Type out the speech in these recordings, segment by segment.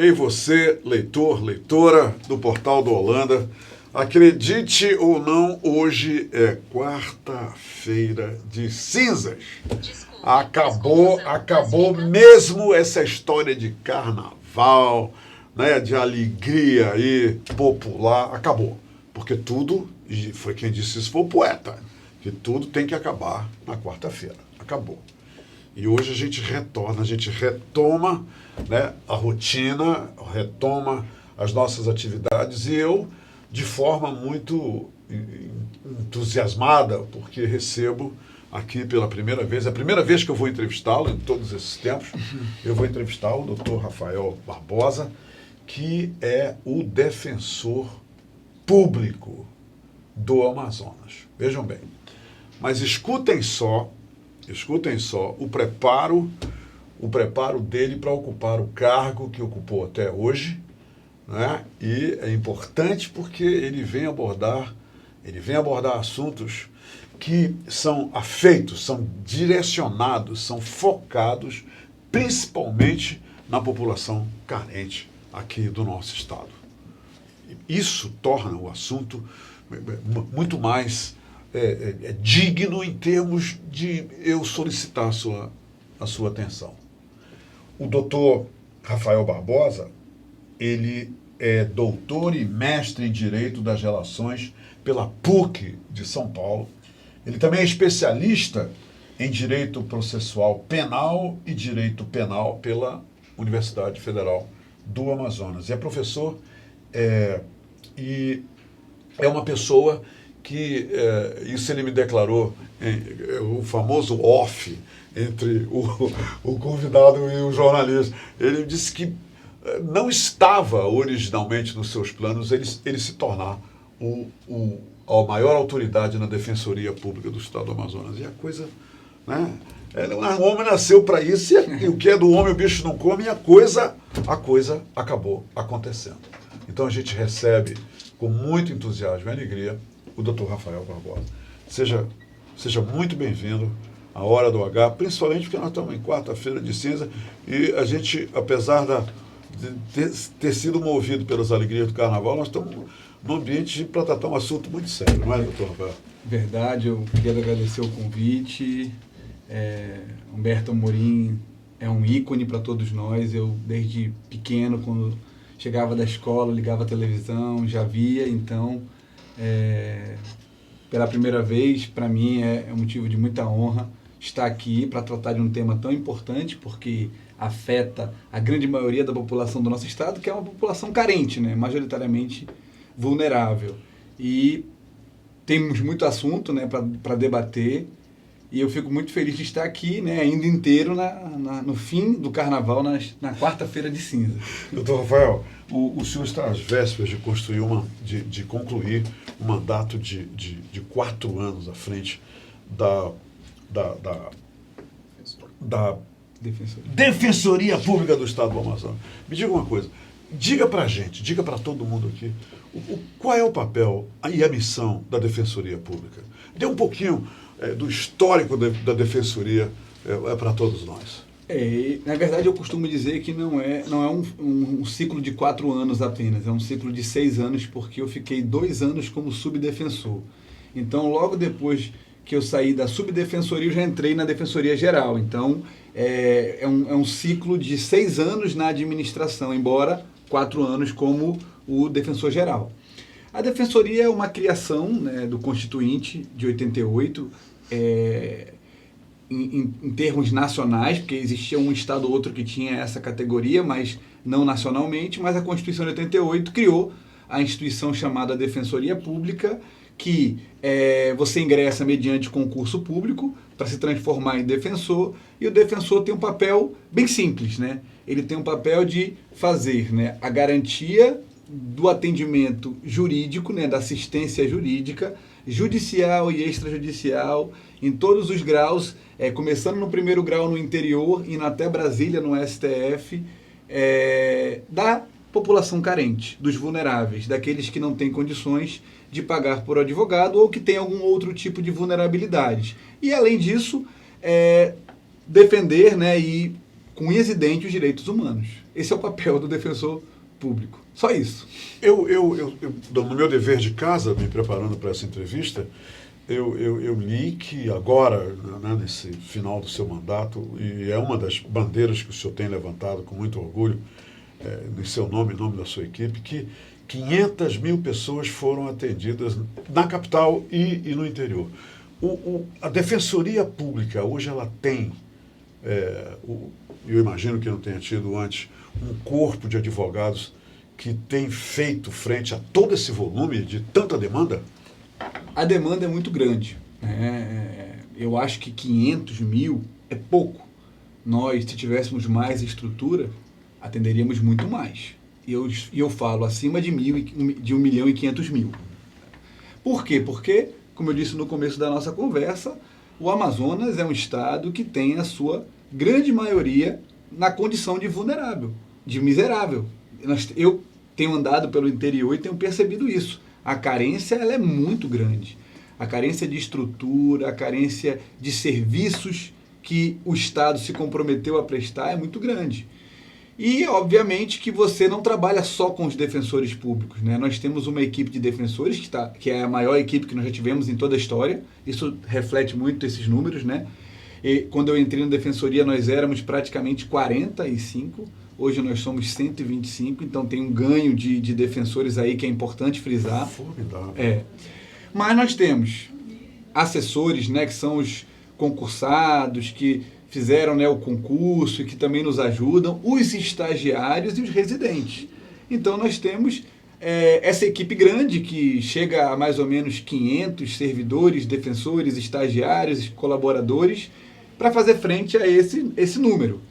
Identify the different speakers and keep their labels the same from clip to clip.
Speaker 1: Ei você, leitor, leitora do Portal do Holanda, acredite ou não, hoje é quarta-feira de cinzas. Acabou mesmo essa história de carnaval, né, de alegria aí popular, acabou. Porque tudo, e foi quem disse isso, foi o poeta, que tudo tem que acabar na quarta-feira. Acabou. E hoje a gente retoma, né, a rotina, retoma as nossas atividades, e eu, de forma muito entusiasmada, porque recebo aqui pela primeira vez, é a primeira vez que eu vou entrevistá-lo em todos esses tempos, eu vou entrevistar o Dr. Rafael Barbosa, que é o defensor público do Amazonas. Vejam bem, mas escutem só o preparo dele para ocupar o cargo que ocupou até hoje, né? E é importante porque ele vem abordar assuntos que são afeitos, são direcionados, são focados principalmente na população carente aqui do nosso estado. Isso torna o assunto muito mais digno em termos de eu solicitar a sua atenção. O doutor Rafael Barbosa, ele é doutor e mestre em Direito das Relações pela PUC de São Paulo. Ele também é especialista em Direito Processual Penal e Direito Penal pela Universidade Federal do Amazonas. E é professor e é uma pessoa que, isso ele me declarou, o famoso off entre o convidado e o jornalista. Ele disse que não estava originalmente nos seus planos ele se tornar a maior autoridade na Defensoria Pública do Estado do Amazonas. E a coisa, né? O homem nasceu para isso, e o que é do homem o bicho não come, e a coisa acabou acontecendo. Então a gente recebe com muito entusiasmo e alegria o Dr. Rafael Barbosa. Seja muito bem-vindo à Hora do H, principalmente porque nós estamos em quarta-feira de cinza e a gente, apesar de ter sido movido pelas alegrias do carnaval, nós estamos num ambiente para tratar um assunto muito sério, não é, doutor Rafael?
Speaker 2: Verdade, eu queria agradecer o convite. Humberto Amorim é um ícone para todos nós. Eu, desde pequeno, quando chegava da escola, ligava a televisão, já via, então... pela primeira vez, para mim é um motivo de muita honra estar aqui para tratar de um tema tão importante, porque afeta a grande maioria da população do nosso estado, que é uma população carente, né? Majoritariamente vulnerável. E temos muito assunto, né, para debater, e eu fico muito feliz de estar aqui, né, ainda inteiro no fim do carnaval, na quarta-feira de cinza.
Speaker 1: Doutor Rafael, o senhor está às vésperas de concluir um mandato de 4 anos à frente da Defensoria Pública do Estado do Amazonas. Me diga uma coisa, diga para a gente, diga para todo mundo aqui, qual é o papel e a missão da Defensoria Pública? Dê um pouquinho do histórico da Defensoria para todos nós.
Speaker 2: Na verdade, eu costumo dizer que não é um ciclo de 4 anos apenas, é um ciclo de 6 anos, porque eu fiquei 2 anos como subdefensor. Então, logo depois que eu saí da subdefensoria, eu já entrei na Defensoria Geral. Então, é um ciclo de 6 anos na administração, embora 4 anos como o defensor geral. A Defensoria é uma criação, né, do Constituinte de 88, em termos nacionais, porque existia um estado ou outro que tinha essa categoria, mas não nacionalmente, mas a Constituição de 88 criou a instituição chamada Defensoria Pública, que você ingressa mediante concurso público para se transformar em defensor, e o defensor tem um papel bem simples, né? Ele tem um papel de fazer, né, a garantia do atendimento jurídico, né, da assistência jurídica, judicial e extrajudicial, em todos os graus, começando no primeiro grau no interior, indo até Brasília, no STF, da população carente, dos vulneráveis, daqueles que não têm condições de pagar por advogado ou que tem algum outro tipo de vulnerabilidade. E, além disso, defender, né, e com unhas e dentes os direitos humanos. Esse é o papel do defensor público. Só isso.
Speaker 1: No meu dever de casa, me preparando para essa entrevista, eu li que agora, né, nesse final do seu mandato, e é uma das bandeiras que o senhor tem levantado com muito orgulho, em seu nome, em nome da sua equipe, que 500 mil pessoas foram atendidas na capital e no interior. A Defensoria Pública, hoje ela tem, eu imagino que não tenha tido antes, um corpo de advogados que tem feito frente a todo esse volume de tanta demanda?
Speaker 2: A demanda é muito grande. Eu acho que 500 mil é pouco. Nós, se tivéssemos mais estrutura, atenderíamos muito mais. E eu falo acima de 1.500.000. Por quê? Porque, como eu disse no começo da nossa conversa, o Amazonas é um estado que tem a sua grande maioria na condição de vulnerável, de miserável. Eu tenho andado pelo interior e tenho percebido isso. A carência ela é muito grande. A carência de estrutura, a carência de serviços que o Estado se comprometeu a prestar é muito grande. E, obviamente, que você não trabalha só com os defensores públicos, né? Nós temos uma equipe de defensores, que é a maior equipe que nós já tivemos em toda a história. Isso reflete muito esses números, né? E quando eu entrei na defensoria, nós éramos praticamente 45, hoje nós somos 125, então tem um ganho de defensores aí que é importante frisar.
Speaker 1: Formidável.
Speaker 2: Mas nós temos assessores, né, que são os concursados, que fizeram, né, o concurso e que também nos ajudam, os estagiários e os residentes. Então nós temos essa equipe grande que chega a mais ou menos 500 servidores, defensores, estagiários, colaboradores, para fazer frente a esse número.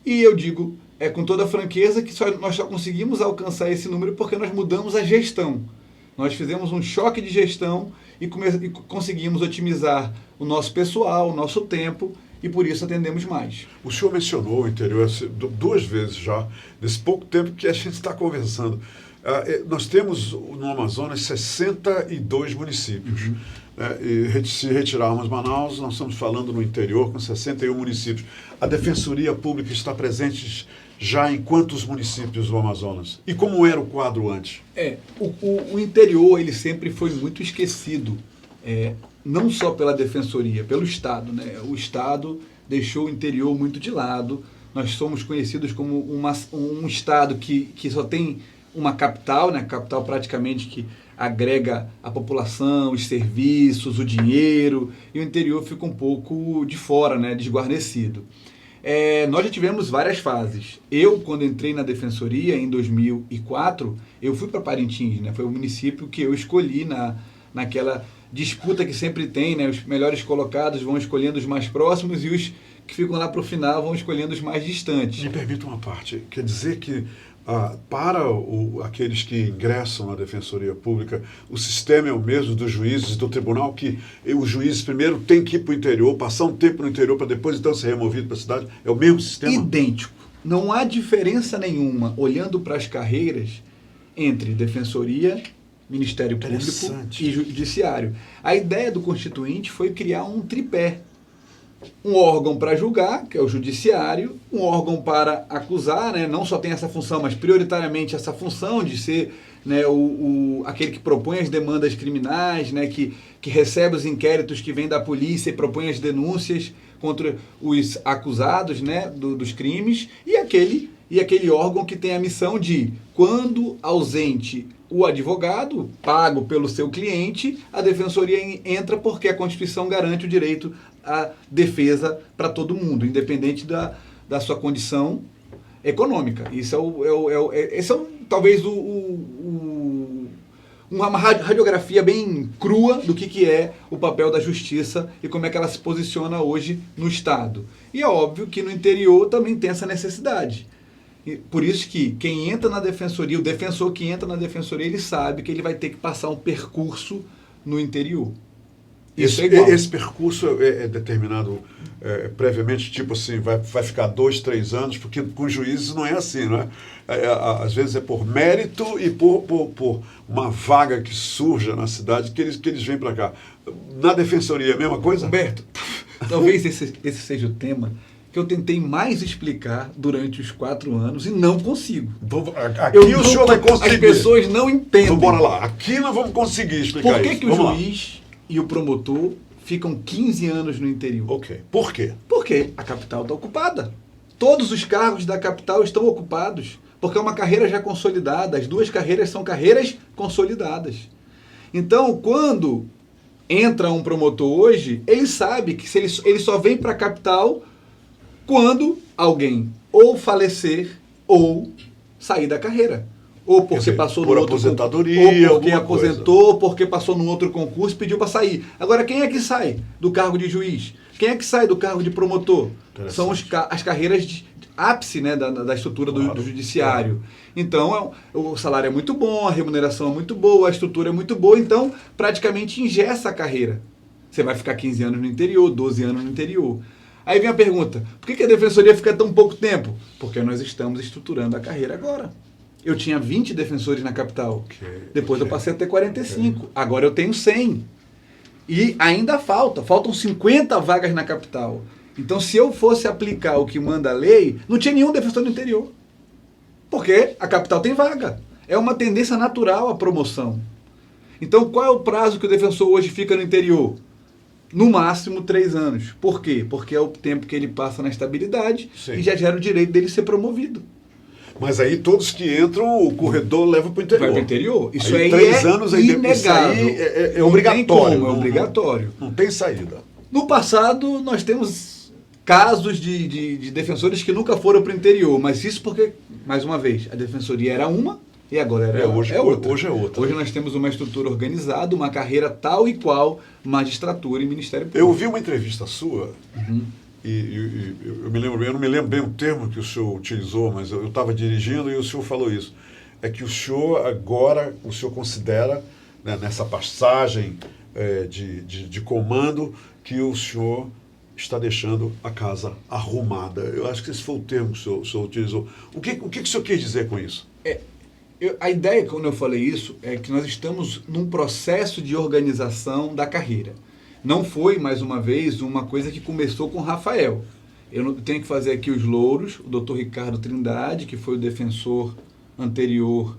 Speaker 2: E eu digo com toda a franqueza que nós só conseguimos alcançar esse número porque nós mudamos a gestão. Nós fizemos um choque de gestão e conseguimos otimizar o nosso pessoal, o nosso tempo, e por isso atendemos mais.
Speaker 1: O senhor mencionou o interior 2 vezes já, nesse pouco tempo que a gente está conversando. Nós temos no Amazonas 62 municípios. E se retirarmos Manaus, nós estamos falando no interior com 61 municípios. A Defensoria Pública está presente já em quantos municípios do Amazonas? E como era o quadro antes?
Speaker 2: O interior ele sempre foi muito esquecido, não só pela Defensoria, pelo Estado, né? O Estado deixou o interior muito de lado. Nós somos conhecidos como um Estado que só tem uma capital, né? Capital praticamente que agrega a população, os serviços, o dinheiro, e o interior fica um pouco de fora, né? Desguarnecido. Nós já tivemos várias fases. Eu, quando entrei na Defensoria, em 2004, eu fui para Parintins, né? Foi o município que eu escolhi naquela disputa que sempre tem, né? Os melhores colocados vão escolhendo os mais próximos e os que ficam lá para o final vão escolhendo os mais distantes.
Speaker 1: Me permita uma parte. Quer dizer que para aqueles que ingressam na Defensoria Pública, o sistema é o mesmo dos juízes do tribunal, que os juízes primeiro têm que ir para o interior, passar um tempo no interior para depois então ser removido para a cidade? É o mesmo sistema?
Speaker 2: Idêntico. Não há diferença nenhuma, olhando para as carreiras, entre Defensoria, Ministério Público e Judiciário. A ideia do Constituinte foi criar um tripé. Um órgão para julgar, que é o Judiciário, um órgão para acusar, né? Não só tem essa função, mas prioritariamente essa função de ser, né, aquele que propõe as demandas criminais, né, que recebe os inquéritos que vêm da polícia e propõe as denúncias contra os acusados, né, dos crimes, e aquele órgão que tem a missão de, quando ausente o advogado, pago pelo seu cliente, a Defensoria entra porque a Constituição garante o direito à defesa para todo mundo, independente da sua condição econômica. Isso talvez uma radiografia bem crua do que é o papel da justiça e como é que ela se posiciona hoje no Estado. E é óbvio que no interior também tem essa necessidade. Por isso que quem entra na Defensoria, o defensor que entra na Defensoria, ele sabe que ele vai ter que passar um percurso no interior.
Speaker 1: Esse percurso é determinado previamente, tipo assim, vai ficar 2, 3 anos, porque com juízes não é assim, não é? Às vezes é por mérito e por uma vaga que surja na cidade que eles vêm para cá. Na Defensoria é a mesma coisa?
Speaker 2: Humberto, talvez esse seja o tema que eu tentei mais explicar durante os 4 anos e não consigo.
Speaker 1: Aqui o senhor vai conseguir.
Speaker 2: As pessoas não entendem.
Speaker 1: Então bora lá. Aqui nós vamos conseguir explicar isso.
Speaker 2: Por que o juiz e o promotor ficam 15 anos no interior?
Speaker 1: Ok. Por quê?
Speaker 2: Porque a capital está ocupada. Todos os cargos da capital estão ocupados. Porque é uma carreira já consolidada. As 2 carreiras são carreiras consolidadas. Então, quando entra um promotor hoje, ele sabe que ele só vem para a capital quando alguém ou falecer ou sair da carreira. Ou porque passou
Speaker 1: por
Speaker 2: no outro
Speaker 1: aposentadoria,
Speaker 2: ou porque aposentou, ou porque passou num outro concurso e pediu para sair. Agora, quem é que sai do cargo de juiz? Quem é que sai do cargo de promotor? São as carreiras de ápice, né, da estrutura do judiciário. Então, o salário é muito bom, a remuneração é muito boa, a estrutura é muito boa, então praticamente engessa a carreira. Você vai ficar 15 anos no interior, 12 anos no interior. Aí vem a pergunta, por que a defensoria fica tão pouco tempo? Porque nós estamos estruturando a carreira agora. Eu tinha 20 defensores na capital, depois eu passei a ter 45, agora eu tenho 100. E ainda faltam 50 vagas na capital. Então, se eu fosse aplicar o que manda a lei, não tinha nenhum defensor no interior. Porque a capital tem vaga. É uma tendência natural a promoção. Então, qual é o prazo que o defensor hoje fica no interior? No máximo 3 anos. Por quê? Porque é o tempo que ele passa na estabilidade e já gera o direito dele ser promovido.
Speaker 1: Mas aí todos que entram, o corredor leva para o interior.
Speaker 2: Vai para o interior. Isso aí
Speaker 1: 3 anos aí
Speaker 2: inegável.
Speaker 1: Isso aí é obrigatório.
Speaker 2: É obrigatório.
Speaker 1: Não tem saída.
Speaker 2: No passado, nós temos casos de defensores que nunca foram para o interior. Mas isso porque, mais uma vez, a defensoria era uma e agora
Speaker 1: hoje é outra.
Speaker 2: Hoje nós temos uma estrutura organizada, uma carreira tal e qual magistratura e Ministério Público.
Speaker 1: Eu vi uma entrevista sua, e eu não me lembro bem o termo que o senhor utilizou, mas eu estava dirigindo e o senhor falou isso. É que o senhor agora, considera, né, nessa passagem de comando, que o senhor está deixando a casa arrumada. Eu acho que esse foi o termo que o senhor utilizou. O que o senhor quis dizer com isso?
Speaker 2: A ideia, quando eu falei isso, é que nós estamos num processo de organização da carreira. Não foi, mais uma vez, uma coisa que começou com Rafael. Eu tenho que fazer aqui os louros, o doutor Ricardo Trindade, que foi o defensor anterior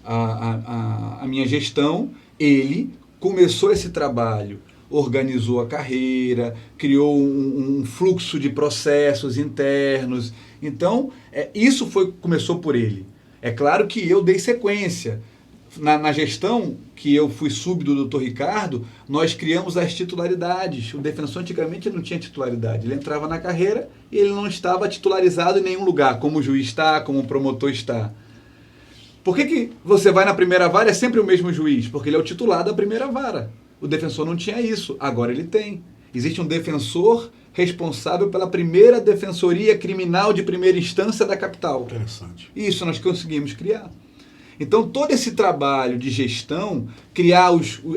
Speaker 2: à minha gestão, ele começou esse trabalho, organizou a carreira, criou um fluxo de processos internos. Então, isso começou por ele. É claro que eu dei sequência. Na gestão que eu fui súbdito do doutor Ricardo, nós criamos as titularidades. O defensor antigamente não tinha titularidade. Ele entrava na carreira e ele não estava titularizado em nenhum lugar, como o juiz está, como o promotor está. Por que você vai na primeira vara e é sempre o mesmo juiz? Porque ele é o titular da primeira vara. O defensor não tinha isso, agora ele tem. Existe um defensor responsável pela primeira defensoria criminal de primeira instância da capital.
Speaker 1: Interessante.
Speaker 2: Isso nós conseguimos criar. Então, todo esse trabalho de gestão, criar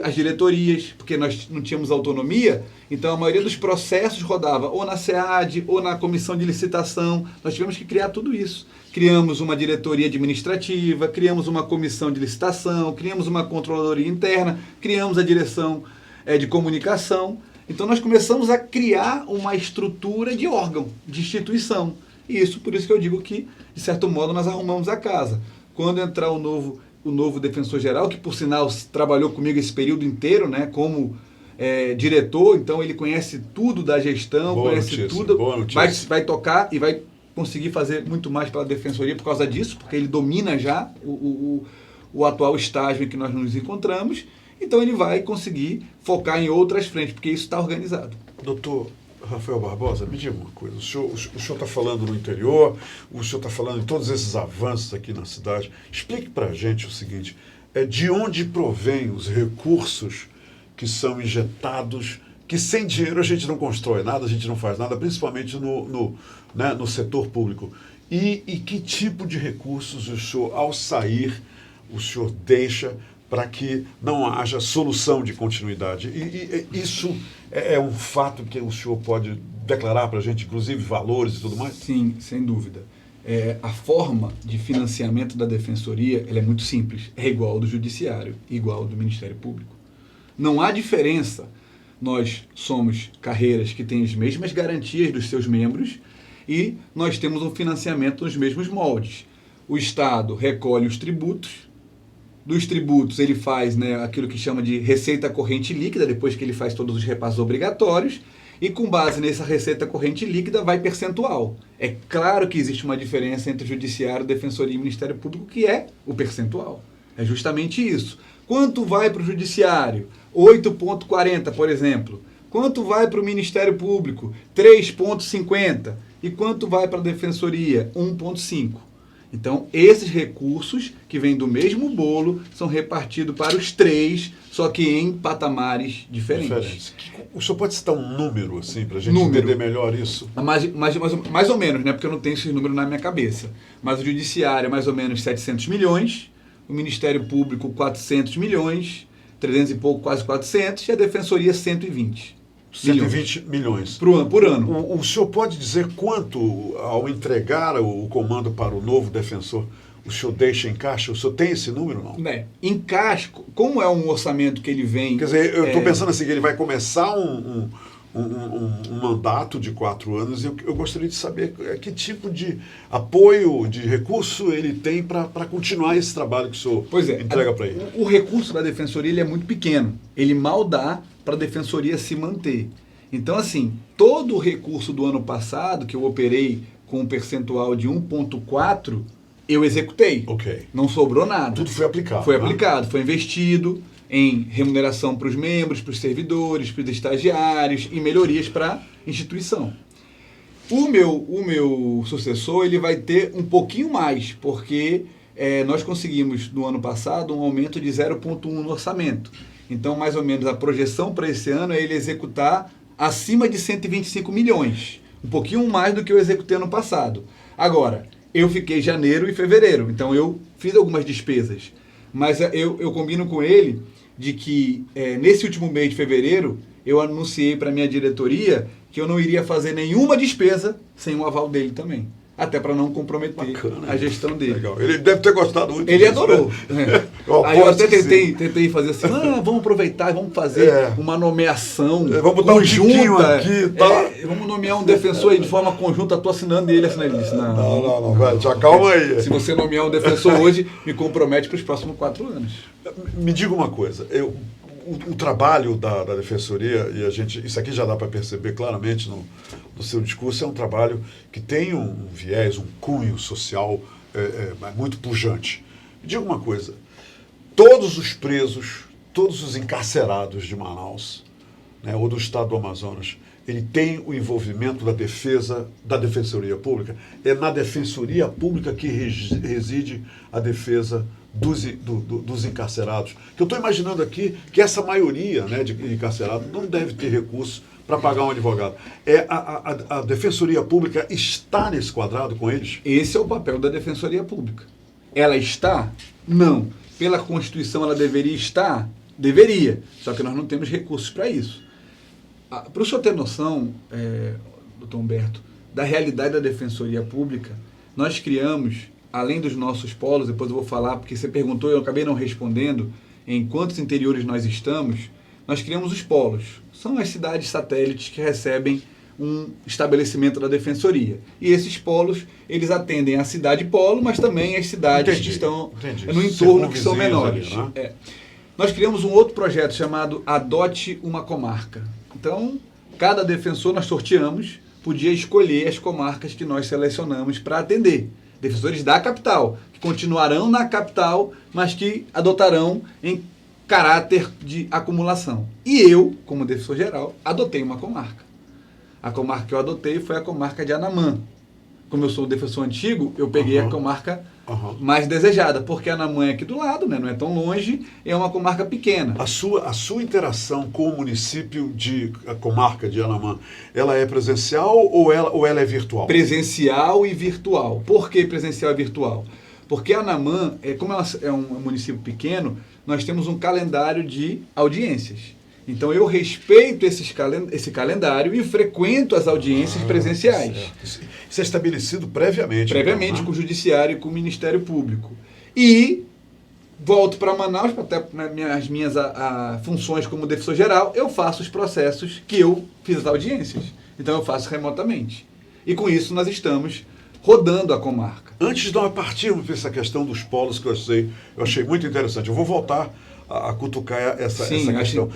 Speaker 2: as diretorias, porque nós não tínhamos autonomia, então a maioria dos processos rodava ou na SEAD ou na comissão de licitação. Nós tivemos que criar tudo isso. Criamos uma diretoria administrativa, criamos uma comissão de licitação, criamos uma controladoria interna, criamos a direção de comunicação. Então, nós começamos a criar uma estrutura de órgão, de instituição. E isso, por isso que eu digo que, de certo modo, nós arrumamos a casa. Quando entrar o novo defensor-geral, que por sinal trabalhou comigo esse período inteiro, né, como diretor, então ele conhece tudo da gestão, tudo, vai tocar e vai conseguir fazer muito mais pela defensoria por causa disso, porque ele domina já o atual estágio em que nós nos encontramos, então ele vai conseguir focar em outras frentes, porque isso está organizado.
Speaker 1: Doutor Rafael Barbosa, me diga uma coisa, o senhor está falando no interior, o senhor está falando em todos esses avanços aqui na cidade. Explique para a gente o seguinte, de onde provém os recursos que são injetados, que sem dinheiro a gente não constrói nada, a gente não faz nada, principalmente no setor público. E que tipo de recursos o senhor, ao sair, o senhor deixa para que não haja solução de continuidade? E isso é um fato que o senhor pode declarar para a gente, inclusive valores e tudo mais?
Speaker 2: Sim, sem dúvida. A forma de financiamento da defensoria ela é muito simples. É igual ao do judiciário, igual ao do Ministério Público. Não há diferença. Nós somos carreiras que têm as mesmas garantias dos seus membros e nós temos um financiamento nos mesmos moldes. O Estado recolhe os tributos, dos tributos ele faz, né, aquilo que chama de receita corrente líquida, depois que ele faz todos os repassos obrigatórios, e com base nessa receita corrente líquida vai percentual. É claro que existe uma diferença entre Judiciário, Defensoria e Ministério Público, que é o percentual. É justamente isso. Quanto vai para o Judiciário? 8,40, por exemplo. Quanto vai para o Ministério Público? 3,50. E quanto vai para a Defensoria? 1,5. Então, esses recursos que vêm do mesmo bolo são repartidos para os três, só que em patamares diferentes.
Speaker 1: O senhor pode citar um número, assim, para a gente entender melhor isso?
Speaker 2: Mais ou menos, né? Porque eu não tenho esse número na minha cabeça. Mas o Judiciário é mais ou menos 700 milhões, o Ministério Público 400 milhões, 300 e pouco, quase 400, e a Defensoria 120.
Speaker 1: 120 milhões.
Speaker 2: Por ano.
Speaker 1: O senhor pode dizer quanto, ao entregar o comando para o novo defensor, o senhor deixa em caixa? O senhor tem esse número, não?
Speaker 2: Em caixa, como é um orçamento que ele vem...
Speaker 1: Quer dizer, eu estou pensando assim, que ele vai começar um mandato de 4 anos, e eu gostaria de saber que tipo de apoio, de recurso ele tem para continuar esse trabalho que o senhor entrega para ele.
Speaker 2: O recurso da Defensoria ele é muito pequeno. Ele mal dá para a Defensoria se manter. Então, assim, todo o recurso do ano passado, que eu operei com um percentual de 1,4, eu executei.
Speaker 1: Ok.
Speaker 2: Não sobrou nada.
Speaker 1: Tudo foi aplicado.
Speaker 2: Foi aplicado, foi investido em remuneração para os membros, para os servidores, para os estagiários e melhorias para a instituição. O meu sucessor ele vai ter um pouquinho mais, porque nós conseguimos, no ano passado, um aumento de 0,1 no orçamento. Então, mais ou menos, a projeção para esse ano é ele executar acima de 125 milhões. Um pouquinho mais do que eu executei ano passado. Agora, eu fiquei janeiro e fevereiro, então eu fiz algumas despesas. Mas eu combino com ele de que, nesse último mês de fevereiro, eu anunciei para a minha diretoria que eu não iria fazer nenhuma despesa sem o aval dele também. Até para não comprometer a gestão dele.
Speaker 1: Legal. Ele deve ter gostado muito
Speaker 2: Ele
Speaker 1: disso,
Speaker 2: adorou.
Speaker 1: Né?
Speaker 2: Aí eu até tentei fazer assim, vamos aproveitar e vamos fazer uma nomeação
Speaker 1: vamos
Speaker 2: conjunta.
Speaker 1: Aqui, tá?
Speaker 2: Vamos nomear um defensor aí de forma conjunta, estou assinando ele. Ele disse,
Speaker 1: não, velho, te acalma aí.
Speaker 2: Se você nomear um defensor hoje, me compromete para os próximos 4 anos.
Speaker 1: Me diga uma coisa, o trabalho da Defensoria, e isso aqui já dá para perceber claramente no seu discurso, é um trabalho que tem um viés, um cunho social muito pujante. Me diga uma coisa, todos os presos, todos os encarcerados de Manaus, né, ou do estado do Amazonas, ele tem o envolvimento da defesa, da Defensoria Pública? É na Defensoria Pública que reside a defesa dos encarcerados. Que eu estou imaginando aqui que essa maioria, né, de encarcerados não deve ter recurso para pagar um advogado. A Defensoria Pública está nesse quadrado com eles?
Speaker 2: Esse é o papel da Defensoria Pública. Ela está? Não. Pela Constituição ela deveria estar? Deveria. Só que nós não temos recursos para isso. Para o senhor ter noção, doutor Humberto, da realidade da Defensoria Pública, nós criamos, além dos nossos polos, depois eu vou falar, porque você perguntou e eu acabei não respondendo, em quantos interiores nós estamos, nós criamos os polos. São as cidades satélites que recebem um estabelecimento da Defensoria. E esses polos, eles atendem a cidade polo, mas também as cidades que estão no entorno, que são menores. Ali, né? Nós criamos um outro projeto chamado Adote uma Comarca. Então, cada defensor nós sorteamos, podia escolher as comarcas que nós selecionamos para atender. Defensores da capital, que continuarão na capital, mas que adotarão em caráter de acumulação. E eu, como defensor geral, adotei uma comarca. A comarca que eu adotei foi a comarca de Anamã. Como eu sou um defensor antigo, eu peguei a comarca mais desejada, porque Anamã é aqui do lado, né? Não é tão longe, é uma comarca pequena.
Speaker 1: A sua interação com o município a comarca de Anamã, ela é presencial ou ela é virtual?
Speaker 2: Presencial e virtual. Por que presencial e virtual? Porque Anamã, como é um município pequeno, nós temos um calendário de audiências. Então eu respeito esse calendário e frequento as audiências presenciais.
Speaker 1: Certo. Isso é estabelecido previamente.
Speaker 2: Previamente, então, com o Judiciário e com o Ministério Público. E volto para Manaus, até as minhas funções como defensor geral, eu faço os processos que eu fiz as audiências. Então eu faço remotamente. E com isso nós estamos rodando a comarca.
Speaker 1: Antes de nós partirmos para essa questão dos polos que eu achei muito interessante. Eu vou voltar a cutucar essa questão.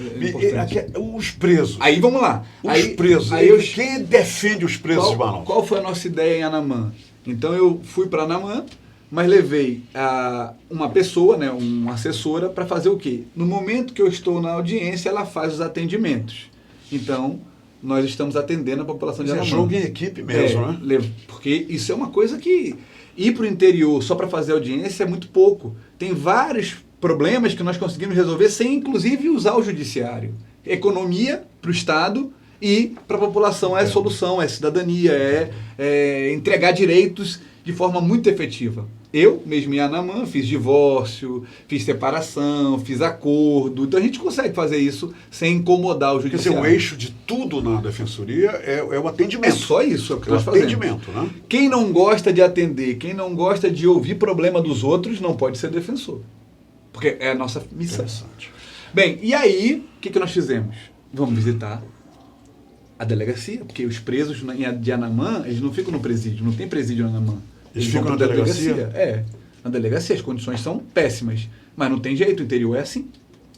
Speaker 1: Os presos.
Speaker 2: Aí vamos lá.
Speaker 1: Os presos. Quem defende os presos de Manaus?
Speaker 2: Qual foi a nossa ideia em Anamã? Então eu fui para Anamã, mas levei uma pessoa, né, uma assessora, para fazer o quê? No momento que eu estou na audiência, ela faz os atendimentos. Então, nós estamos atendendo a população de Anamã.
Speaker 1: É jogo em equipe mesmo, né?
Speaker 2: Porque isso é uma coisa que ir para o interior só para fazer audiência é muito pouco. Tem vários problemas que nós conseguimos resolver sem, inclusive, usar o judiciário. Economia para o Estado e para a população é solução, é cidadania, é entregar direitos de forma muito efetiva. Eu, mesmo em Anamã, fiz divórcio, fiz separação, fiz acordo. Então a gente consegue fazer isso sem incomodar o judiciário.
Speaker 1: Quer dizer, o eixo de tudo na defensoria é o atendimento.
Speaker 2: É só isso, é o que nós fazemos.
Speaker 1: Atendimento, né?
Speaker 2: Quem não gosta de atender, quem não gosta de ouvir problema dos outros, não pode ser defensor. Porque é a nossa missão.
Speaker 1: Interessante.
Speaker 2: Bem, e aí, o que nós fizemos? Vamos visitar a delegacia, porque os presos de Anamã, eles não ficam no presídio, não tem presídio em Anamã.
Speaker 1: Eles ficam na delegacia?
Speaker 2: Na delegacia. As condições são péssimas. Mas não tem jeito, o interior é assim.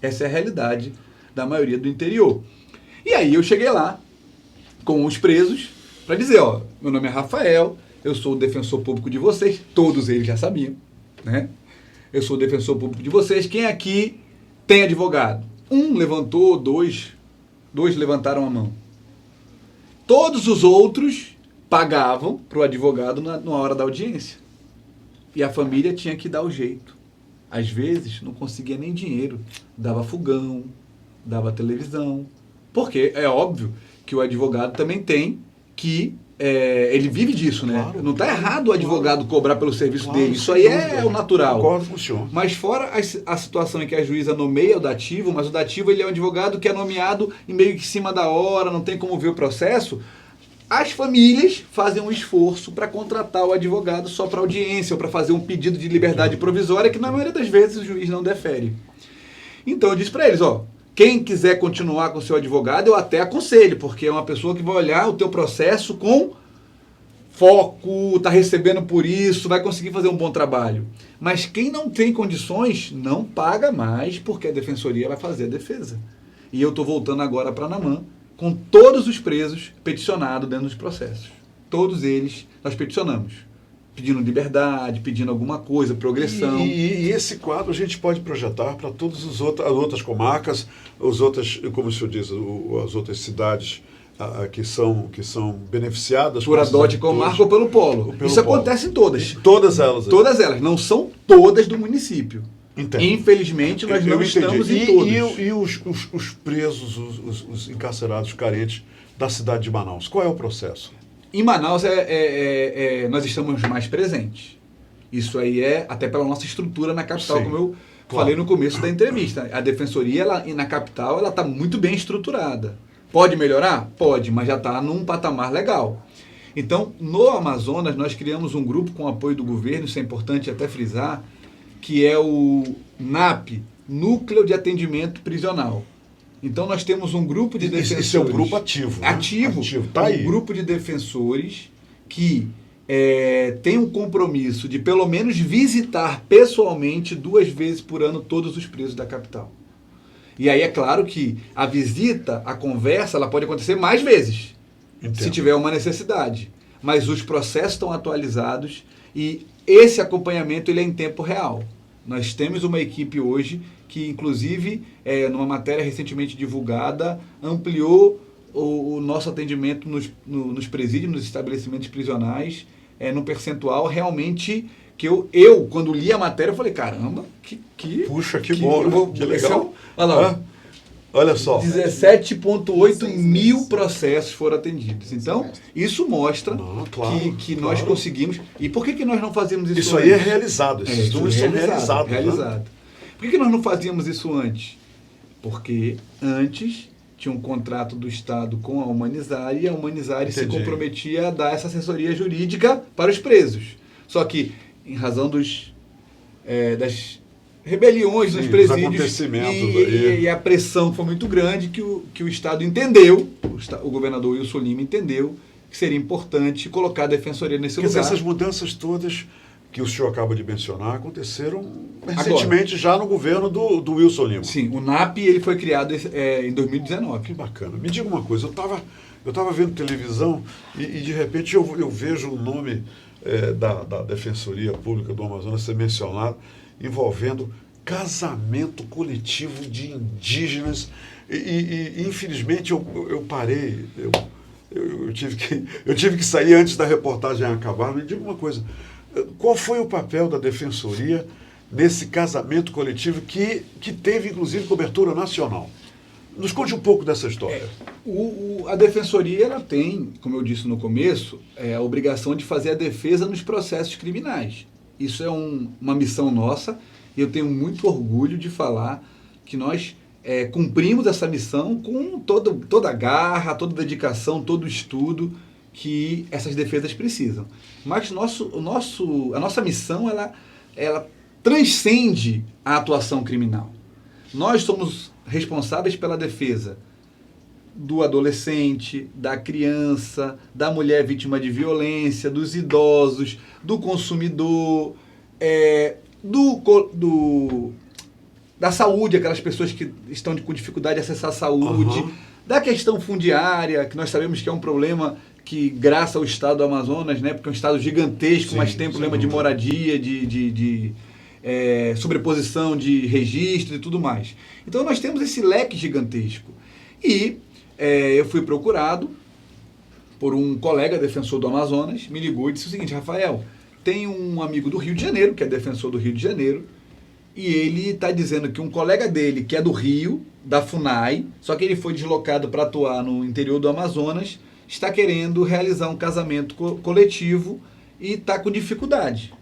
Speaker 2: Essa é a realidade da maioria do interior. E aí eu cheguei lá com os presos para dizer, ó, meu nome é Rafael, eu sou o defensor público de vocês, todos eles já sabiam, né? Eu sou o defensor público de vocês, quem aqui tem advogado? Um levantou, dois levantaram a mão. Todos os outros pagavam para o advogado na hora da audiência. E a família tinha que dar o jeito. Às vezes, não conseguia nem dinheiro. Dava fogão, dava televisão. Porque é óbvio que o advogado também tem que... ele vive disso, né?
Speaker 1: Claro,
Speaker 2: não está errado o advogado cobrar pelo serviço
Speaker 1: claro,
Speaker 2: dele. Isso aí é o natural.
Speaker 1: Concordo com o senhor.
Speaker 2: Mas fora a situação em que a juíza nomeia o dativo, mas o dativo ele é um advogado que é nomeado em meio que em cima da hora, não tem como ver o processo... As famílias fazem um esforço para contratar o advogado só para audiência ou para fazer um pedido de liberdade provisória que na maioria das vezes o juiz não defere. Então eu disse para eles, ó, quem quiser continuar com o seu advogado eu até aconselho, porque é uma pessoa que vai olhar o teu processo com foco, está recebendo por isso, vai conseguir fazer um bom trabalho. Mas quem não tem condições não paga mais porque a defensoria vai fazer a defesa. E eu estou voltando agora para Anamã, com todos os presos peticionados dentro dos processos. Todos eles nós peticionamos, pedindo liberdade, pedindo alguma coisa, progressão.
Speaker 1: E esse quadro a gente pode projetar para todas as outras comarcas, como o senhor diz, as outras cidades que são beneficiadas
Speaker 2: por a DOT comarca ou pelo polo. Isso acontece em todas.
Speaker 1: Todas elas.
Speaker 2: Todas elas. Não são todas do município.
Speaker 1: Entendo.
Speaker 2: Infelizmente, nós não estamos em todos.
Speaker 1: E os presos, os encarcerados carentes da cidade de Manaus? Qual é o processo?
Speaker 2: Em Manaus, nós estamos mais presentes. Isso aí é até pela nossa estrutura na capital, como eu falei no começo da entrevista. A defensoria na capital está muito bem estruturada. Pode melhorar? Pode, mas já está num patamar legal. Então, no Amazonas, nós criamos um grupo com apoio do governo, isso é importante até frisar, que é o NAP, Núcleo de Atendimento Prisional. Então nós temos um grupo de defensores...
Speaker 1: Isso é um grupo ativo, né?
Speaker 2: Ativo. Tá aí. Um grupo de defensores que tem um compromisso de pelo menos visitar pessoalmente 2 vezes por ano todos os presos da capital. E aí é claro que a visita, a conversa, ela pode acontecer mais vezes, se tiver uma necessidade. Mas os processos estão atualizados e esse acompanhamento ele é em tempo real. Nós temos uma equipe hoje que, inclusive, numa matéria recentemente divulgada, ampliou o nosso atendimento nos presídios, nos estabelecimentos prisionais, num percentual realmente que eu, quando li a matéria, eu falei, caramba,
Speaker 1: puxa, que bom, que legal.
Speaker 2: Olha lá,
Speaker 1: olha só.
Speaker 2: 17,8 mil processos foram atendidos. Então, isso mostra que nós conseguimos. E por que nós não fazíamos isso
Speaker 1: antes? Isso aí é realizado, esses números são realizados.
Speaker 2: Né? Por que nós não fazíamos isso antes? Porque antes tinha um contrato do Estado com a Humanizare e a Humanizare se comprometia a dar essa assessoria jurídica para os presos. Só que, em razão das rebeliões nos presídios e a pressão foi muito grande que o Estado entendeu, o governador Wilson Lima entendeu que seria importante colocar a defensoria nesse
Speaker 1: Quer dizer,
Speaker 2: lugar.
Speaker 1: essas mudanças todas que o senhor acaba de mencionar aconteceram recentemente já no governo do Wilson Lima.
Speaker 2: Sim, o NAP ele foi criado em 2019.
Speaker 1: Que bacana. Me diga uma coisa, eu tava vendo televisão e de repente eu vejo o nome da Defensoria Pública do Amazonas ser mencionado envolvendo casamento coletivo de indígenas e infelizmente eu parei, eu tive que sair antes da reportagem acabar. Me diga uma coisa, qual foi o papel da Defensoria nesse casamento coletivo que teve inclusive cobertura nacional? Nos conte um pouco dessa história.
Speaker 2: A Defensoria ela tem, como eu disse no começo, a obrigação de fazer a defesa nos processos criminais. Isso é uma missão nossa e eu tenho muito orgulho de falar que nós cumprimos essa missão com toda a garra, toda a dedicação, todo o estudo que essas defesas precisam. Mas a nossa missão ela transcende a atuação criminal. Nós somos responsáveis pela defesa do adolescente, da criança, da mulher vítima de violência, dos idosos, do consumidor, da saúde, aquelas pessoas que estão com dificuldade de acessar a saúde, da questão fundiária, que nós sabemos que é um problema que graça ao estado do Amazonas, né, porque é um estado gigantesco, mas tem problema de moradia, de sobreposição de registro e tudo mais. Então nós temos esse leque gigantesco. E eu fui procurado por um colega defensor do Amazonas, me ligou e disse o seguinte: Rafael, tem um amigo do Rio de Janeiro, que é defensor do Rio de Janeiro, e ele está dizendo que um colega dele, que é do Rio, da FUNAI, só que ele foi deslocado para atuar no interior do Amazonas, está querendo realizar um casamento coletivo e está com dificuldade.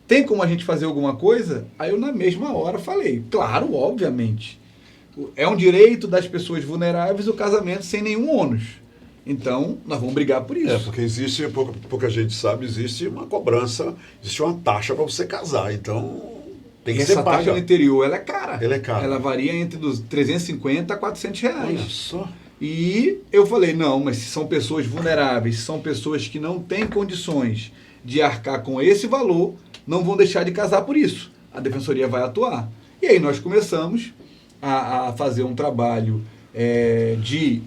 Speaker 2: Tem como a gente fazer alguma coisa? Aí eu na mesma hora falei, claro, obviamente. É um direito das pessoas vulneráveis o casamento sem nenhum ônus. Então, nós vamos brigar por isso.
Speaker 1: Porque existe, pouca gente sabe, existe uma cobrança, existe uma taxa para você casar. Então, tem que ser paga.
Speaker 2: Essa taxa no interior, ela é cara.
Speaker 1: Ela é cara.
Speaker 2: Ela varia entre dos 350 a 400 reais.
Speaker 1: Olha só.
Speaker 2: E eu falei, não, mas se são pessoas vulneráveis, se são pessoas que não têm condições de arcar com esse valor, não vão deixar de casar por isso. A Defensoria vai atuar. E aí nós começamos a fazer um trabalho de...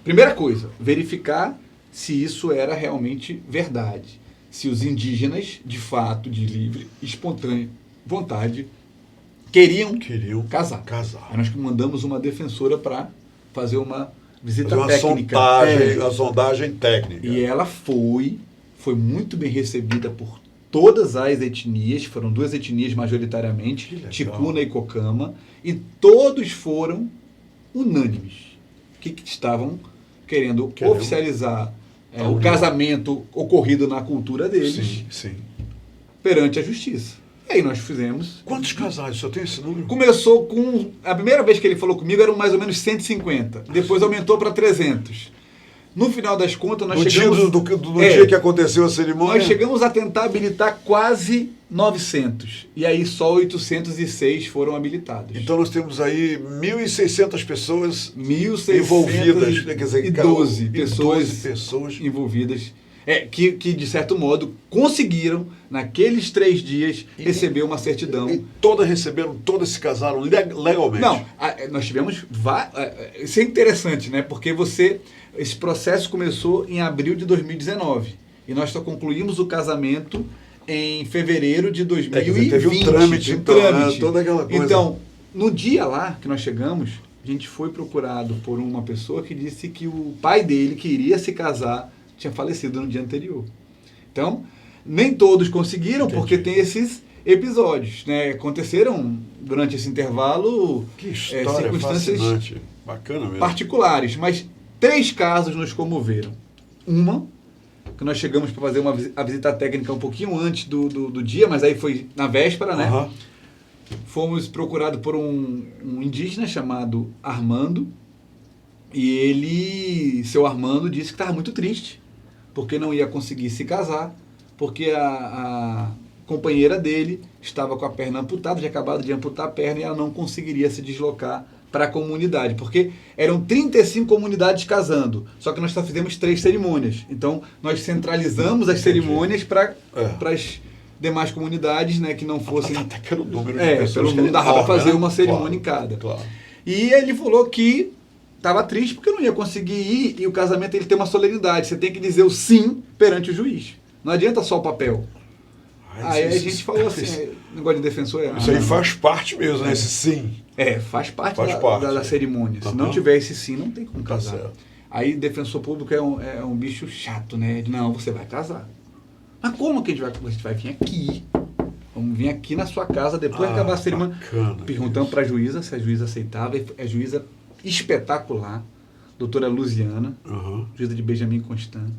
Speaker 2: Primeira coisa, verificar se isso era realmente verdade. Se os indígenas, de fato, de livre, espontânea vontade, queriam casar. Aí nós mandamos uma defensora para fazer uma visita técnica.
Speaker 1: Uma sondagem técnica.
Speaker 2: E ela foi muito bem recebida por todas as etnias, foram 2 etnias majoritariamente, Ticuna e Cocama, e todos foram unânimes, que estavam querendo oficializar o casamento ocorrido na cultura deles perante a justiça. E aí nós fizemos...
Speaker 1: Quantos casais? Só tem esse número?
Speaker 2: Começou com... A primeira vez que ele falou comigo eram mais ou menos 150, depois aumentou para 300. No final das contas, nós chegamos...
Speaker 1: Do dia que aconteceu a cerimônia?
Speaker 2: Nós chegamos a tentar habilitar quase 900. E aí só 806 foram habilitados.
Speaker 1: Então nós temos aí 1.600 pessoas envolvidas. Quer dizer,
Speaker 2: e 12 pessoas envolvidas. Que, de certo modo, conseguiram, naqueles 3 dias, receber uma certidão.
Speaker 1: E todas se casaram legalmente?
Speaker 2: Não, nós tivemos... Isso é interessante, né? Porque esse processo começou em abril de 2019. E nós só concluímos o casamento em fevereiro de 2020.
Speaker 1: Teve um trâmite, né? Toda aquela coisa.
Speaker 2: Então, no dia lá que nós chegamos, a gente foi procurado por uma pessoa que disse que o pai dele, que iria se casar, tinha falecido no dia anterior. Então, nem todos conseguiram, porque tem esses episódios, né? Aconteceram durante esse intervalo
Speaker 1: circunstâncias fascinante. Bacana mesmo.
Speaker 2: Particulares, mas 3 casos nos comoveram. Uma, que nós chegamos para fazer a visita técnica um pouquinho antes do dia, mas aí foi na véspera, né? Fomos procurados por um indígena chamado Armando, e seu Armando disse que estava muito triste, porque não ia conseguir se casar, porque a companheira dele estava com a perna amputada, tinha acabado de amputar a perna e ela não conseguiria se deslocar para a comunidade, porque eram 35 comunidades casando, só que nós só fizemos 3 cerimônias. Então, nós centralizamos as cerimônias para as demais comunidades, né, que não fossem...
Speaker 1: Até pelo número de pessoas.
Speaker 2: Pelo número, dava para fazer uma cerimônia em cada.
Speaker 1: Claro.
Speaker 2: E ele falou que estava triste porque não ia conseguir ir, e o casamento ele tem uma solenidade, você tem que dizer o sim perante o juiz. Não adianta só o papel. Aí a gente falou assim, negócio de defensor é...
Speaker 1: Isso aí faz parte mesmo, né? Esse sim.
Speaker 2: Faz parte da
Speaker 1: né?
Speaker 2: cerimônia. Se não tiver esse sim, não tem como
Speaker 1: Tá
Speaker 2: casar.
Speaker 1: certo.
Speaker 2: Aí defensor público é um bicho chato, né? Não, você vai casar. Mas como que a gente vai vir aqui? Vamos vir aqui na sua casa depois de acabar a cerimônia. Perguntando para a juíza se a juíza aceitava. E a juíza espetacular, doutora Luziana, juíza de Benjamin Constant.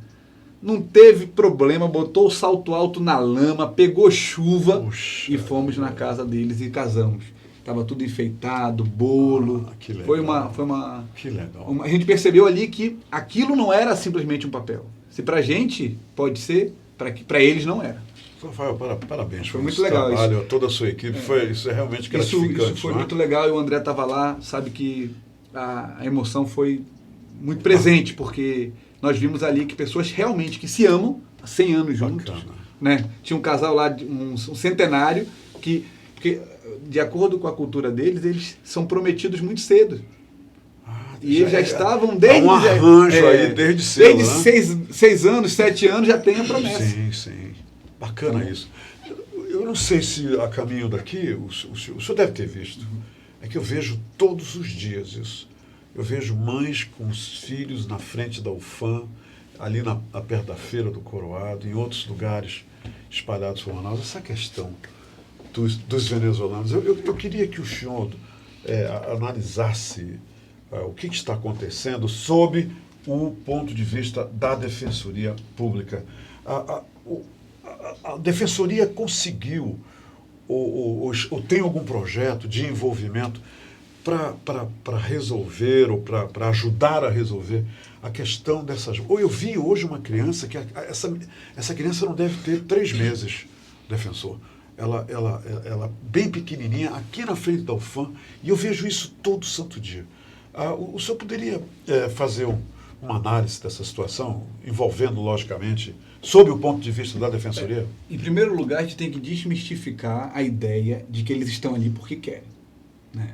Speaker 2: Não teve problema, botou o salto alto na lama, pegou chuva e fomos na casa deles e casamos. Estava tudo enfeitado, bolo.
Speaker 1: Que legal.
Speaker 2: Foi uma...
Speaker 1: Que legal.
Speaker 2: A gente percebeu ali que aquilo não era simplesmente um papel. Se pra gente pode ser, para eles não era.
Speaker 1: Rafael, parabéns.
Speaker 2: Foi muito legal
Speaker 1: trabalho,
Speaker 2: isso.
Speaker 1: Toda a sua equipe, isso é realmente gratificante.
Speaker 2: Isso foi muito legal e o André estava lá, sabe que a emoção foi muito presente, porque nós vimos ali que pessoas realmente que se amam há 100 anos juntos. Né? Tinha um casal lá, um centenário, porque de acordo com a cultura deles, eles são prometidos muito cedo. E eles já estavam desde...
Speaker 1: um arranjo aí, desde cedo.
Speaker 2: Desde 6 anos, 7 anos já tem a promessa.
Speaker 1: Sim. Bacana isso. Eu não sei se a caminho daqui, o senhor deve ter visto, é que eu vejo todos os dias isso. Eu vejo mães com os filhos na frente da UFAM, ali perto da Feira do Coroado, em outros lugares espalhados por Manaus. Essa questão dos venezuelanos, eu queria que o senhor analisasse o que está acontecendo sob o ponto de vista da Defensoria Pública. A Defensoria conseguiu ou tem algum projeto de envolvimento para resolver ou para ajudar a resolver a questão dessas... Ou eu vi hoje uma criança que essa criança não deve ter 3 meses, defensor. Ela bem pequenininha, aqui na frente da UFAM, e eu vejo isso todo santo dia. O senhor poderia fazer uma análise dessa situação, envolvendo, logicamente, sob o ponto de vista da Defensoria?
Speaker 2: Em primeiro lugar, a gente tem que desmistificar a ideia de que eles estão ali porque querem. Né?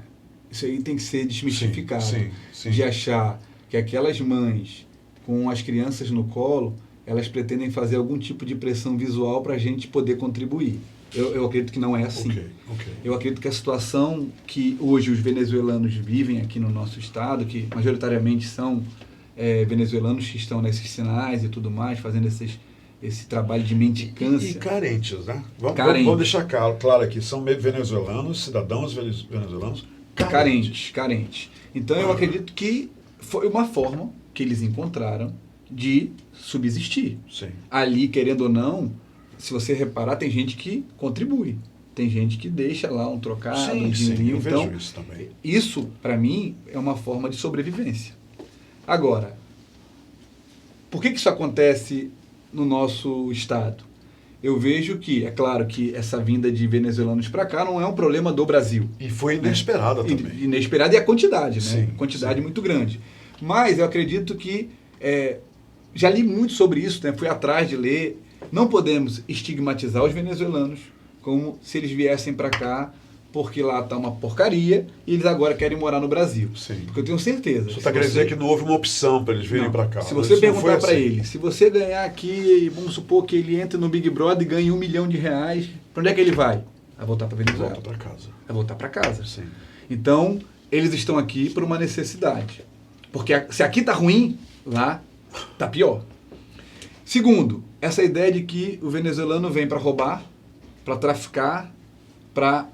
Speaker 2: Isso aí tem que ser desmistificado.
Speaker 1: Sim.
Speaker 2: De achar que aquelas mães com as crianças no colo, elas pretendem fazer algum tipo de pressão visual para a gente poder contribuir. Eu acredito que não é assim.
Speaker 1: Okay.
Speaker 2: Eu acredito que a situação que hoje os venezuelanos vivem aqui no nosso estado, que majoritariamente são venezuelanos que estão nesses sinais e tudo mais, fazendo esse trabalho de mendicância.
Speaker 1: E carentes, né? Vamos deixar claro aqui, são venezuelanos, cidadãos venezuelanos
Speaker 2: carentes. Então eu acredito que foi uma forma que eles encontraram de subsistir.
Speaker 1: Sim.
Speaker 2: Ali, querendo ou não, se você reparar, tem gente que contribui. Tem gente que deixa lá um trocado, um dinheirinho.
Speaker 1: Sim, eu vejo isso também.
Speaker 2: Isso, para mim, é uma forma de sobrevivência. Agora, por que isso acontece no nosso estado? Eu vejo que, é claro que essa vinda de venezuelanos para cá não é um problema do Brasil.
Speaker 1: E foi inesperada também.
Speaker 2: Inesperada e a quantidade, né?
Speaker 1: Sim,
Speaker 2: quantidade muito grande. Mas eu acredito que, já li muito sobre isso, né? Fui atrás de ler. Não podemos estigmatizar os venezuelanos como se eles viessem para cá porque lá está uma porcaria e eles agora querem morar no Brasil.
Speaker 1: Sim.
Speaker 2: Porque eu tenho certeza.
Speaker 1: Você está querendo dizer que não houve uma opção para eles virem para cá.
Speaker 2: Se você perguntar para ele, se você ganhar aqui, vamos supor que ele entre no Big Brother e ganhe R$1 milhão, para onde é que ele vai? Vai voltar para Venezuela.
Speaker 1: Volta para casa.
Speaker 2: Vai voltar para casa.
Speaker 1: Sim.
Speaker 2: Então, eles estão aqui por uma necessidade. Porque se aqui está ruim, lá está pior. Segundo, essa ideia de que o venezuelano vem para roubar, para traficar, para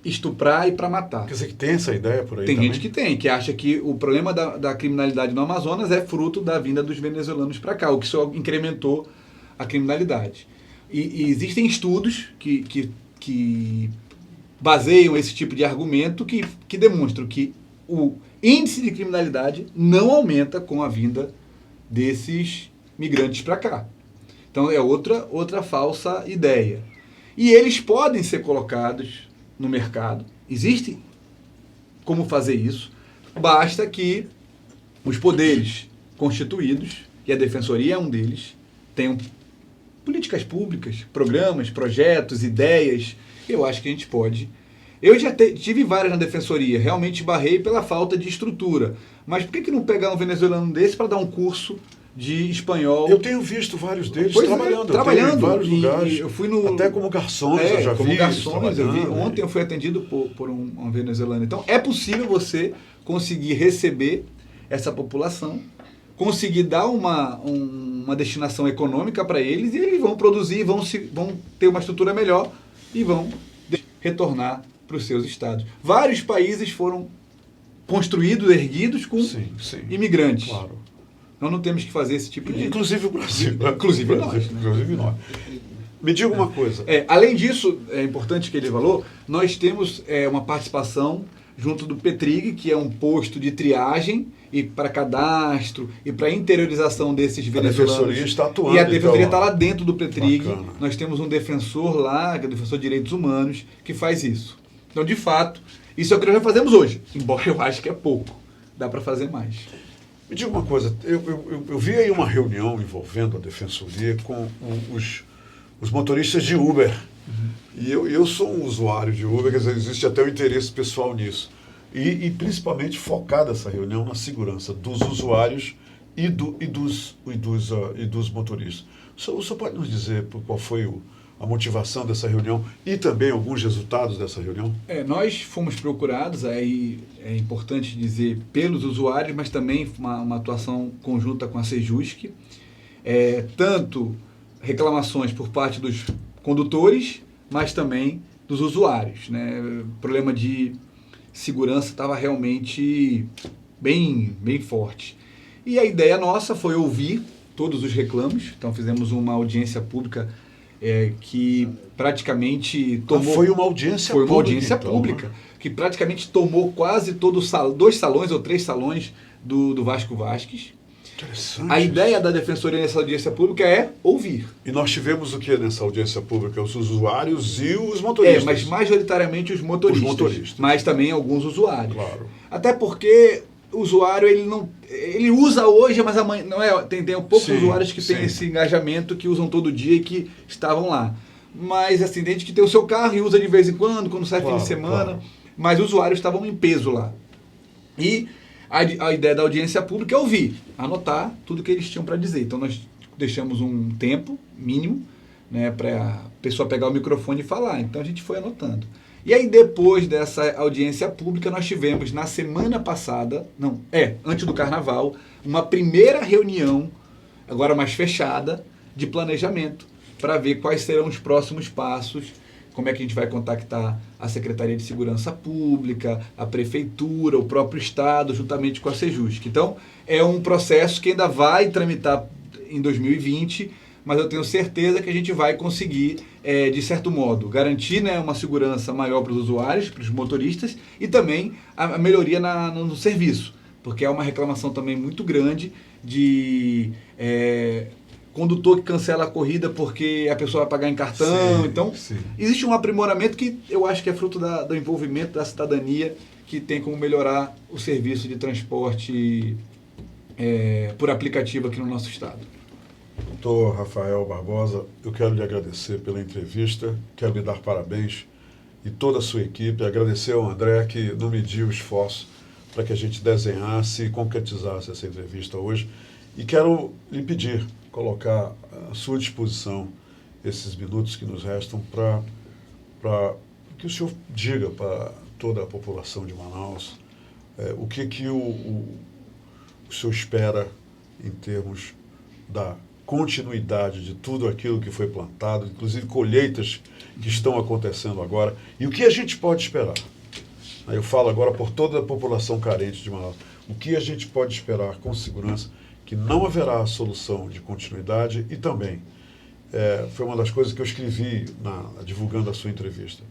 Speaker 2: estuprar e para matar.
Speaker 1: Quer dizer que tem essa ideia por aí
Speaker 2: Tem
Speaker 1: também?
Speaker 2: gente que acha que o problema da criminalidade no Amazonas é fruto da vinda dos venezuelanos para cá, o que só incrementou a criminalidade. E existem estudos que baseiam esse tipo de argumento que demonstram que o índice de criminalidade não aumenta com a vinda desses migrantes para cá. Então é outra falsa ideia. E eles podem ser colocados no mercado. Existe como fazer isso basta que os poderes constituídos, e a Defensoria é um deles, tenham políticas públicas, programas, projetos, ideias. Eu acho que a gente pode. Eu já tive várias na Defensoria, realmente barrei pela falta de estrutura. Mas por que não pegar um venezuelano desse para dar um curso de espanhol?
Speaker 1: Eu tenho visto vários deles trabalhando.
Speaker 2: Trabalhando
Speaker 1: em vários lugares.
Speaker 2: Eu fui no,
Speaker 1: até como garçons, eu já
Speaker 2: como
Speaker 1: vi.
Speaker 2: Garçons, eu vi. Ontem eu fui atendido por um venezuelano. Então, é possível você conseguir receber essa população, conseguir dar uma destinação econômica para eles, e eles vão produzir, vão ter uma estrutura melhor e vão retornar para os seus estados. Vários países foram construídos, erguidos com imigrantes.
Speaker 1: Claro.
Speaker 2: Nós não temos que fazer esse tipo de...
Speaker 1: Inclusive o Brasil.
Speaker 2: Inclusive nós. Né?
Speaker 1: Inclusive nós. Me diga uma coisa.
Speaker 2: Além disso, é importante que ele falou, nós temos uma participação junto do PETRIG, que é um posto de triagem e para cadastro e para interiorização desses venezuelanos.
Speaker 1: A Defensoria está atuando.
Speaker 2: E a Defensoria está lá dentro do PETRIG.
Speaker 1: Bacana.
Speaker 2: Nós temos um defensor lá, que é o defensor de direitos humanos, que faz isso. Então, de fato, isso é o que nós já fazemos hoje, embora eu acho que é pouco. Dá para fazer mais.
Speaker 1: Me diga uma coisa, eu vi aí uma reunião envolvendo a Defensoria com os motoristas de Uber. E eu sou um usuário de Uber, quer dizer, existe até um interesse pessoal nisso. E principalmente focada essa reunião na segurança dos usuários e dos motoristas. O senhor pode nos dizer qual foi a motivação dessa reunião e também alguns resultados dessa reunião?
Speaker 2: Nós fomos procurados, aí é importante dizer, pelos usuários, mas também uma atuação conjunta com a Sejusc, tanto reclamações por parte dos condutores, mas também dos usuários. Né? O problema de segurança estava realmente bem forte. E a ideia nossa foi ouvir todos os reclamos, então fizemos uma audiência pública que praticamente tomou...
Speaker 1: Foi uma audiência pública.
Speaker 2: Foi uma audiência pública, que praticamente tomou quase todos 2 salões ou 3 salões do Vasco Vasques.
Speaker 1: Interessante.
Speaker 2: A ideia da Defensoria nessa audiência pública é ouvir.
Speaker 1: E nós tivemos o que nessa audiência pública? Os usuários e os motoristas.
Speaker 2: Mas majoritariamente os motoristas. Mas também alguns usuários.
Speaker 1: Claro.
Speaker 2: Até porque o usuário, ele usa hoje, mas amanhã não é. Tem poucos usuários que têm esse engajamento, que usam todo dia e que estavam lá. Mas assim, tem gente que tem o seu carro e usa de vez em quando sai fim de semana. Claro. Mas os usuários estavam em peso lá. E a ideia da audiência pública é ouvir, anotar tudo que eles tinham para dizer. Então nós deixamos um tempo mínimo, né, para a pessoa pegar o microfone e falar. Então a gente foi anotando. E aí depois dessa audiência pública nós tivemos na semana passada, antes do Carnaval, uma primeira reunião, agora mais fechada, de planejamento, para ver quais serão os próximos passos, como é que a gente vai contactar a Secretaria de Segurança Pública, a Prefeitura, o próprio Estado, juntamente com a Sejusc. Então, é um processo que ainda vai tramitar em 2020, mas eu tenho certeza que a gente vai conseguir, de certo modo, garantir, né, uma segurança maior para os usuários, para os motoristas, e também a melhoria no serviço, porque é uma reclamação também muito grande de... condutor que cancela a corrida porque a pessoa vai pagar em cartão. Então, existe um aprimoramento que eu acho que é fruto do envolvimento da cidadania, que tem como melhorar o serviço de transporte por aplicativo aqui no nosso estado.
Speaker 1: Doutor Rafael Barbosa, eu quero lhe agradecer pela entrevista, quero lhe dar parabéns e toda a sua equipe, agradecer ao André que não mediu o esforço para que a gente desenhasse e concretizasse essa entrevista hoje. E quero lhe pedir, colocar à sua disposição esses minutos que nos restam para que o senhor diga para toda a população de Manaus o que o senhor espera em termos da continuidade de tudo aquilo que foi plantado, inclusive colheitas que estão acontecendo agora, e o que a gente pode esperar. Eu falo agora por toda a população carente de Manaus. O que a gente pode esperar com segurança, que não haverá solução de continuidade, e também, foi uma das coisas que eu escrevi divulgando a sua entrevista,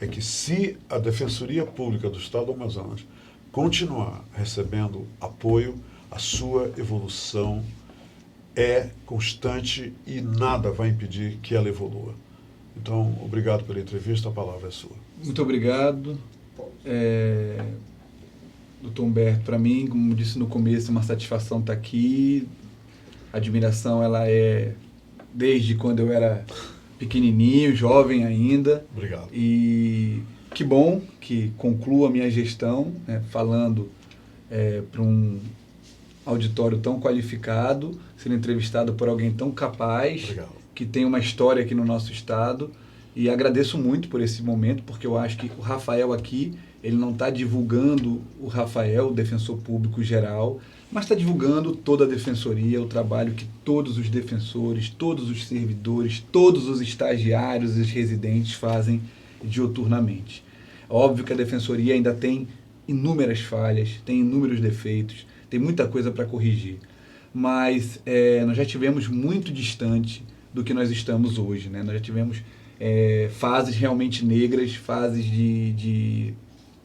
Speaker 1: é que se a Defensoria Pública do Estado do Amazonas continuar recebendo apoio, a sua evolução é constante e nada vai impedir que ela evolua. Então, obrigado pela entrevista, a palavra é sua.
Speaker 2: Muito obrigado. doutor Humberto, para mim, como disse no começo, é uma satisfação estar aqui. A admiração, ela é desde quando eu era pequenininho, jovem ainda.
Speaker 1: Obrigado.
Speaker 2: E que bom que conclua a minha gestão, né, falando para um auditório tão qualificado, sendo entrevistado por alguém tão capaz,
Speaker 1: Obrigado.
Speaker 2: que tem uma história aqui no nosso estado. E agradeço muito por esse momento, porque eu acho que o Rafael aqui, ele não está divulgando o Rafael, o defensor público geral, mas está divulgando toda a defensoria, o trabalho que todos os defensores, todos os servidores, todos os estagiários e os residentes fazem diuturnamente. Óbvio que a defensoria ainda tem inúmeras falhas, tem inúmeros defeitos, tem muita coisa para corrigir, mas nós já tivemos muito distante do que nós estamos hoje, né? Nós já tivemos fases realmente negras, fases de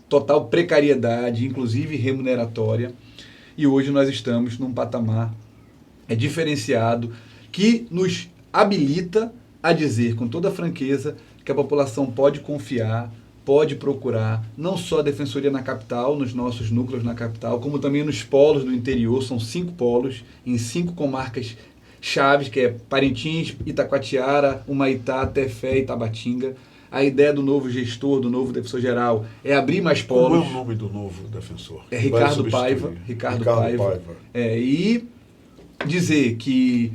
Speaker 2: total precariedade, inclusive remuneratória, e hoje nós estamos num patamar diferenciado que nos habilita a dizer com toda franqueza que a população pode confiar, pode procurar, não só a defensoria na capital, nos nossos núcleos na capital, como também nos polos do interior. São 5 polos, em 5 comarcas chaves, que é Parintins, Itacoatiara, Humaitá, Tefé e Tabatinga. A ideia do novo gestor, do novo defensor geral, é abrir mais polos.
Speaker 1: Como é o nome do novo defensor?
Speaker 2: É Ricardo Paiva. Ricardo Paiva. E dizer que,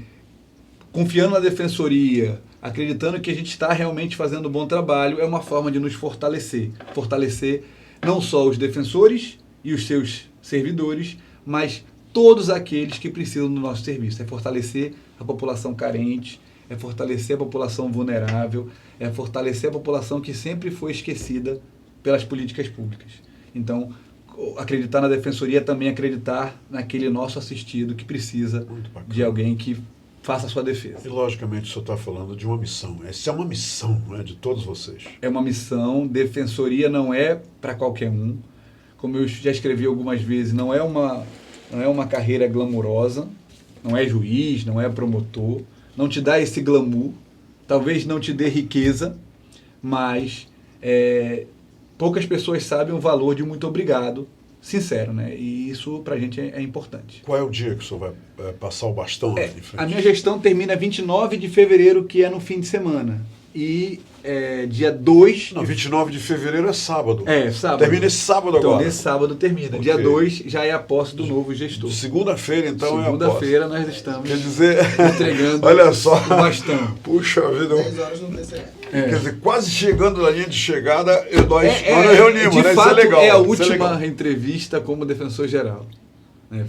Speaker 2: confiando na defensoria, acreditando que a gente está realmente fazendo um bom trabalho, é uma forma de nos fortalecer. Fortalecer não só os defensores e os seus servidores, mas todos aqueles que precisam do nosso serviço. É fortalecer a população carente, é fortalecer a população vulnerável, é fortalecer a população que sempre foi esquecida pelas políticas públicas. Então, acreditar na defensoria é também acreditar naquele nosso assistido que precisa de alguém que faça a sua defesa.
Speaker 1: E, logicamente, o senhor está falando de uma missão. Essa é uma missão, não é, de todos vocês.
Speaker 2: É uma missão. Defensoria não é para qualquer um. Como eu já escrevi algumas vezes, não é uma carreira glamurosa, não é juiz, não é promotor, não te dá esse glamour, talvez não te dê riqueza, mas poucas pessoas sabem o valor de muito obrigado, sincero, né? E isso pra gente é importante.
Speaker 1: Qual é o dia que o senhor vai passar o bastão em frente?
Speaker 2: A minha gestão termina 29 de fevereiro, que é no fim de semana. E dia 2...
Speaker 1: Não, 29 de fevereiro é sábado.
Speaker 2: Sábado.
Speaker 1: Termina esse sábado agora.
Speaker 2: Então, nesse sábado termina. Okay. Dia 2 já é a posse do novo gestor.
Speaker 1: Segunda-feira, então,
Speaker 2: Segunda-feira nós estamos
Speaker 1: entregando olha só,
Speaker 2: o bastão.
Speaker 1: Puxa vida.
Speaker 3: 10 horas no TCE.
Speaker 1: Quer dizer, quase chegando na linha de chegada, nós reunimos,
Speaker 2: de
Speaker 1: né?
Speaker 2: fato,
Speaker 1: Isso é legal.
Speaker 2: É a última entrevista como defensor geral.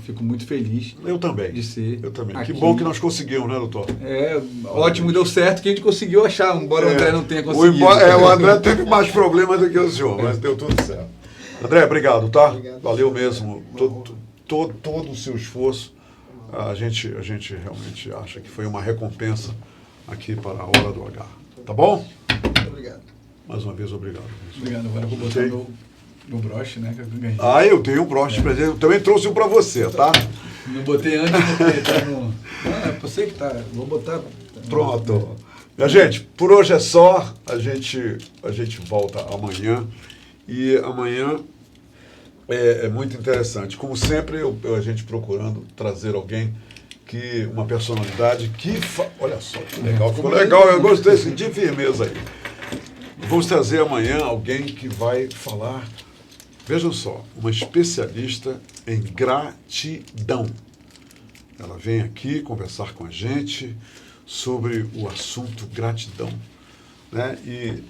Speaker 2: Fico muito feliz.
Speaker 1: Eu também.
Speaker 2: De ser.
Speaker 1: Eu também.
Speaker 2: Aqui.
Speaker 1: Que bom que nós conseguimos, né, doutor?
Speaker 2: Ótimo, deu certo que a gente conseguiu achar, embora o André não tenha conseguido.
Speaker 1: O André teve mais problemas do que o senhor, mas deu tudo certo. André, obrigado, tá?
Speaker 3: Obrigado.
Speaker 1: Valeu mesmo. Todo o seu esforço. A gente realmente acha que foi uma recompensa aqui para a Hora do H. Tá bom?
Speaker 3: Muito obrigado.
Speaker 1: Mais uma vez, obrigado.
Speaker 2: Obrigado. Agora eu vou botar meu broche, né? Que eu ganhei.
Speaker 1: Eu tenho um broche de presente. Eu também trouxe um para você, tá?
Speaker 2: Não botei antes porque tá no... é você que tá... Vou botar...
Speaker 1: Pronto. Minha gente, por hoje é só. A gente volta amanhã. E amanhã é muito interessante. Como sempre, a gente procurando trazer alguém uma personalidade que... Olha só, que legal. Ficou legal. Eu gostei, senti firmeza aí. Vamos trazer amanhã alguém que vai falar... Vejam só, uma especialista em gratidão. Ela vem aqui conversar com a gente sobre o assunto gratidão, né? E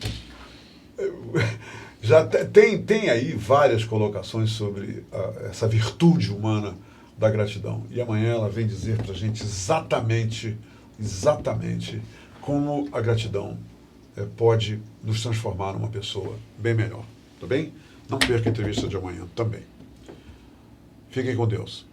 Speaker 1: já tem aí várias colocações sobre essa virtude humana da gratidão. E amanhã ela vem dizer para a gente exatamente como a gratidão pode nos transformar numa pessoa bem melhor, tá bem? Não perca a entrevista de amanhã também. Fiquem com Deus.